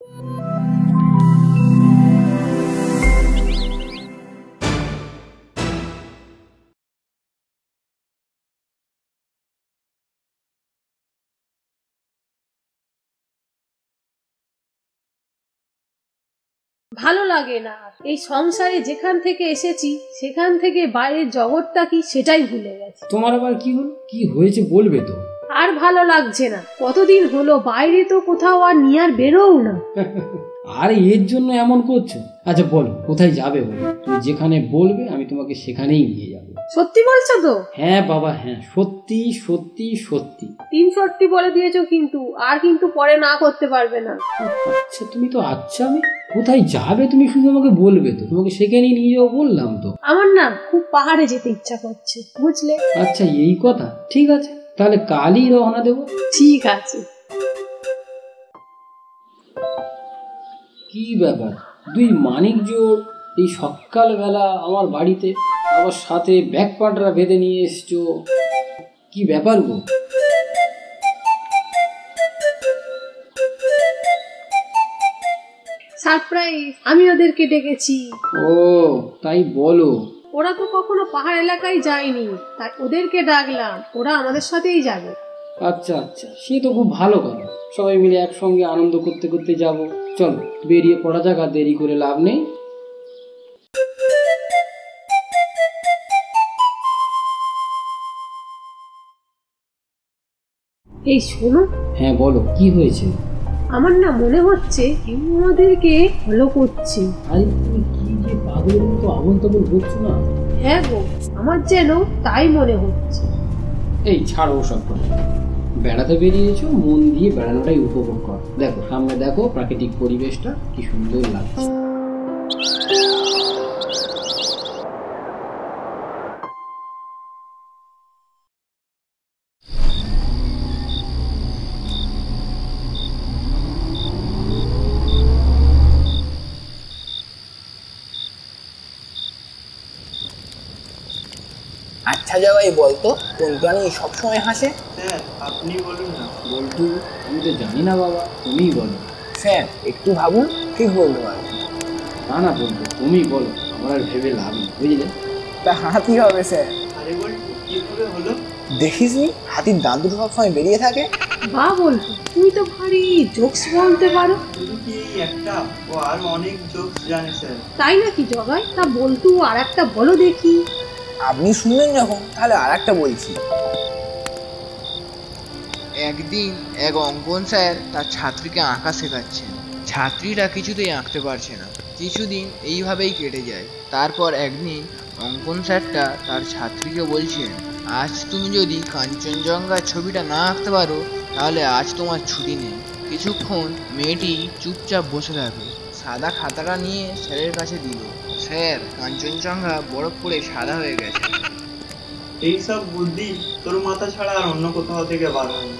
ভালো লাগে না। এই সংসারে যেখান থেকে এসেছি সেখান থেকে বাইরের জগৎটা কি সেটাই ভুলে গেছি। তোমার আবার কি হলো? কি হয়েছে বলবে তো? আর ভালো লাগছে না। কতদিন হলো বাইরে তো কোথাও আর নিয়ে আর বেরোও না। আরে এর জন্য এমন করছো? আচ্ছা বলো কোথায় যাবে বলো, তুমি যেখানে বলবে আমি তোমাকে সেখানেই নিয়ে যাবো। সত্যি বলছো তো? হ্যাঁ বাবা হ্যাঁ, সত্যি সত্যি সত্যি। 3 সত্যি বলে দিয়েছো কিন্তু, আর কিন্তু পরে না করতে পারবে না। আচ্ছা তুমি তো আচ্ছা, আমি কোথায় যাবে তুমি শুধু আমাকে বলবে তো, তোমাকে সেখানেই নিয়ে যাবো বললাম তো। আমার না খুব পাহাড়ে যেতে ইচ্ছা করছে, বুঝলে? আচ্ছা এই কথা, ঠিক আছে তাহলে কালই রওনা দেবো। ঠিক আছে। কি ব্যাপার, দুই মানিক জোড় এই সকালবেলা আমার বাড়িতে, আবার সাথে ব্যাগ পাটরা বেঁধে নিয়ে এসছো, কি ব্যাপার গো? সারপ্রাইজ, আমি ওদেরকে ডেকেছি। ও তাই বলো? ওরা তো কখনো পাহাড় এলাকায় যায়নি, তাই ওদেরকে ডাকলাম, ওরা আমাদের সাথেই যাবে। আচ্ছা আচ্ছা, সে তো খুব ভালো কথা, সবাই মিলে একসঙ্গে আনন্দ করতে করতে যাব। চলো বেরিয়ে পড়া যাক, আর দেরি করে লাভ নেই। এই শোনো। হ্যাঁ বলো, কি হয়েছে? আমার না মনে হচ্ছে কেউ আমাদেরকে ফলো করছে। আরে তুমি কি যে পাগলের মতো আবল তাবল বলছো না? হ্যাঁ গো, আমার যেন তাই মনে হচ্ছে। এই ছাড়ো ওসব কথা, বেড়াতে বেরিয়েছো, মন দিয়ে বেড়ানোটাই উপভোগ কর। দেখো সামনে দেখো, প্রাকৃতিক পরিবেশটা কি সুন্দর লাগছে। আচ্ছা জামাই বলতো, কোন প্রাণী সবসময় হাসে? স্যার আপনি বলুন না। বল্টু আমি তো জানি না বাবা, তুমিই বলো। স্যার একটু ভাবুন, ঠিক বলতে পারবেন। না না বল্টু তুমি বলো, আমার আর ভেবে লাভ নেই, বুঝলে? তা হাতি হবে স্যার। আরে বলটু কিভাবে হলো? দেখিসনি হাতির দাঁত দুটো সবসময় বেরিয়ে থাকে। বা বলতো, তুমি তো ভারী জোকস বলতে পারো। শুধু কি এই একটা, ও আর অনেক জোকস জানে স্যার। তাই নাকি জগাই? তা বলতু আর একটা বলো দেখি। আপনি শুনবেন যখন, তাহলে আর একটা বলছি। একদিন এক অঙ্কন স্যার তার ছাত্রীকে আঁকা শেখাচ্ছেন। ছাত্রীরা কিছুতেই আঁকতে পারছে না। কিছুদিন এইভাবেই কেটে যায়। তারপর একদিন অঙ্কন স্যারটা তার ছাত্রীকে বলছেন, আজ তুমি যদি কাঞ্চনজঙ্ঘার ছবিটা না আঁকতে পারো তাহলে আজ তোমার ছুটি নেই। কিছুক্ষণ মেয়েটি চুপচাপ বসে থাকে। সাদা খাতাটা নিয়ে স্যারের কাছে দিল। স্যার, কাঞ্চনজঙ্ঘা বরফ পড়ে সাদা হয়ে গেছে। এইসব বুদ্ধি তোর মাথা ছাড়া আর অন্য কোথাও থেকে বার হয় না।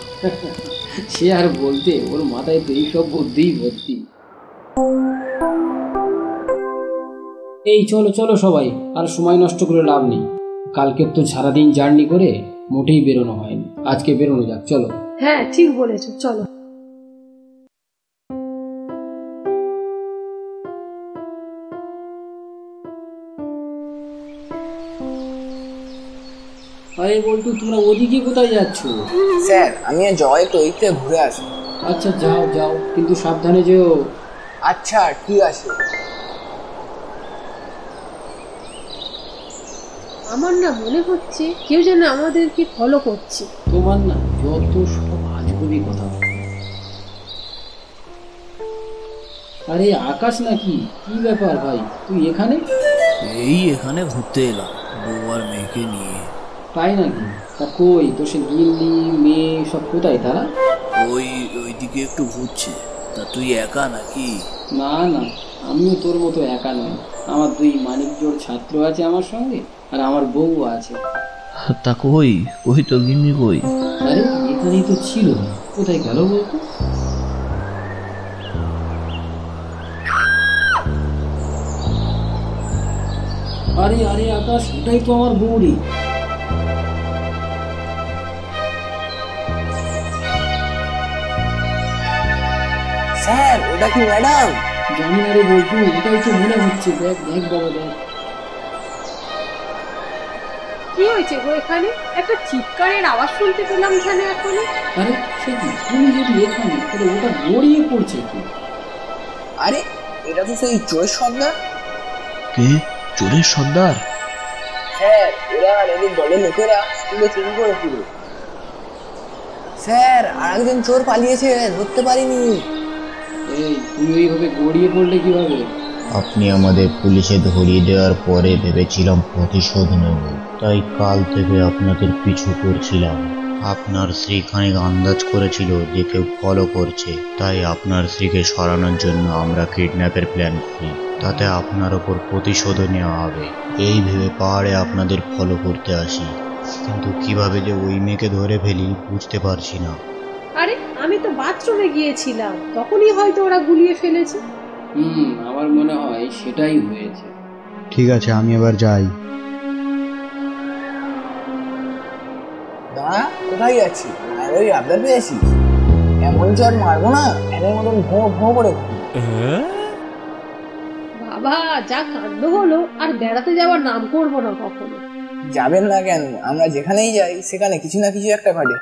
সে আর বলতে, ওর মাথায় তো এইসব বুদ্ধিই ভর্তি। এই চলো চলো সবাই, আর সময় নষ্ট করে লাভ নেই। কালকের তো সারাদিন জার্নি করে মোটেই বেরোনো হয়নি, আজকে বেরোনো যাক, চলো। হ্যাঁ ঠিক বলেছো, চলো। আরে বল্টু তোমরা ওদিকে কোথায় যাচ্ছ? স্যার আমি আর জয় একটু ওই থেকে ঘুরে আসি। আচ্ছা যাও যাও, কিন্তু সাবধানে যেও। আচ্ছা ঠিক আছে। আমার না মনে হচ্ছে কেউ যেন আমাদেরকে ফলো করছে। তোমার না যত সব আজগুবি কথা। আরে আকাশ নাকি? কি ব্যাপার ভাই, তুই এখানে? এই এখানে ঘুরতে এলাম বউ আর মেয়েকে নিয়ে। তাই নাকি? তা কই তো সে গিন্নি মেয়ে সব কোথায় তারা? ওইদিকে একটু ঘুরছে। তা তুই একা নাকি? না না, আমিও তোর মতো একা নয়, আমার দুই মানিক জোড় ছাত্র আছে আমার সঙ্গে, আর আমার বউ আছে। তা কই কই তো গিন্নি কই? আরে এখানেই তো ছিল, কোথায় গেল বলতো? আরে আরে আকাশ, ওটাই তো আমার বউরি। স্যার ওটা কি ম্যাডাম? জানি না রে বলতু, এটাই তো মনে হচ্ছে। দেখ দেখ বাবা দেখ। কি হয়েছে গো এখানে? একটা চিৎকারের আওয়াজ শুনতে পেলাম যেন এখনই। আরে সে কি, তুমি যদি এখানে, তাহলে ওটা গড়িয়ে পড়ছে কি? আরে এটা তো সেই চোরের সর্দার। কে? চোরের সর্দার? স্যার, ওরা আর এদের দলের লোকেরা তুলে চুরি করেছিল। স্যার, আর একজন চোর পালিয়েছে, ধরতে পারিনি। এই তুমি ওইভাবে গড়িয়ে পড়লে কিভাবে? আপনি আমাদের পুলিশে ধরিয়ে দেওয়ার পরে ভেবেছিলাম প্রতিশোধ নেব, তাই কাল থেকে আপনাদের পিছু করছিলাম। আপনার স্ত্রী খানিক আন্দাজ করেছিল যে কেউ ফলো করছে, তাই আপনার স্ত্রীকে সরানোর জন্য আমরা কিডন্যাপের প্ল্যান করি, তাতে আপনার ওপর প্রতিশোধ নেওয়া হবে। এই ভেবে পাহাড়ে আপনাদের ফলো করতে আসি, কিন্তু কিভাবে যে ওই মেয়েকে ধরে ফেলি বুঝতে পারছি না। আরে আমি তো বাথরুমে গিয়েছিলাম, তখনই হয়তো ওরা গুলিয়ে ফেলেছে। আমার মনে হয় সেটাই হয়েছে। ঠিক আছে, আমি এবার যাই। দাঁড়া, কোথায় যাচ্ছি? আর ওই আবদার পেয়েছি, এমন চর মারবো না, এনের মতন ভোঁ ভোঁ করে। বাবা, যা কাণ্ড হলো, আর বেড়াতে যাওয়ার নাম করবো না কখনো। যাবেন না কেন? আমরা যেখানেই যাই সেখানে কিছু না কিছু একটা ঘটে।